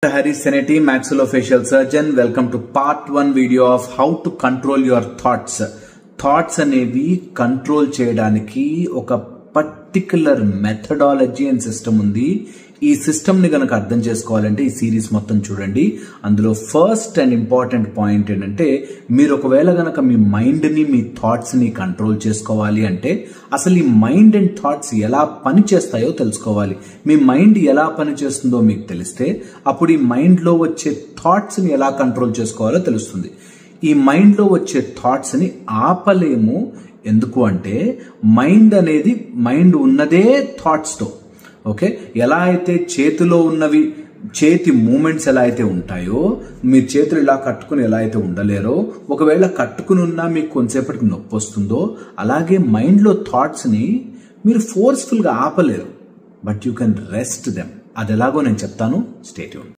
Harry Senetti, maxillofacial surgeon. Welcome to part 1 video of how to control your thoughts. Thoughts అనేవి control చేయడానికి ఒక particular methodology and system ఉంది. ఈ system ని గనక అర్థం చేసుకోవాలంటే ఈ సిరీస్ మొత్తం చూడండి. అందులో ఫస్ట్ అండ్ ఇంపార్టెంట్ పాయింట్ ఏంటంటే, మీరు ఒకవేళ గనక మీ మైండ్ ని మీ థాట్స్ ని కంట్రోల్ చేసుకోవాలి అంటే అసలు ఈ మైండ్ అండ్ థాట్స్ ఎలా పని చేస్తాయో తెలుసుకోవాలి. మీ మైండ్ ఎలా పని చేస్తుందో మీకు తెలిస్తే అప్పుడు ఈ మైండ్ లో వచ్చే థాట్స్ ని ఎలా కంట్రోల్ చేసుకోవాలో తెలుస్తుంది. ఈ మైండ్ లో వచ్చే థాట్స్ ని ఆపలేము. ఎందుకు అంటే మైండ్ ఉన్నదే థాట్స్ తో. ఓకే, ఎలా అయితే చేతిలో ఉన్నవి చేతి మూమెంట్స్ ఎలా అయితే ఉంటాయో, మీరు చేతులు ఇలా కట్టుకుని ఎలా అయితే ఉండలేరో, ఒకవేళ కట్టుకుని ఉన్నా మీకు కొంతసేపటికి నొప్పి వస్తుందో, అలాగే మైండ్ లో థాట్స్ ని మీరు ఫోర్స్ఫుల్ గా ఆపలేరు. But you can rest them. అది ఎలాగో నేను చెప్తాను. Stay tune.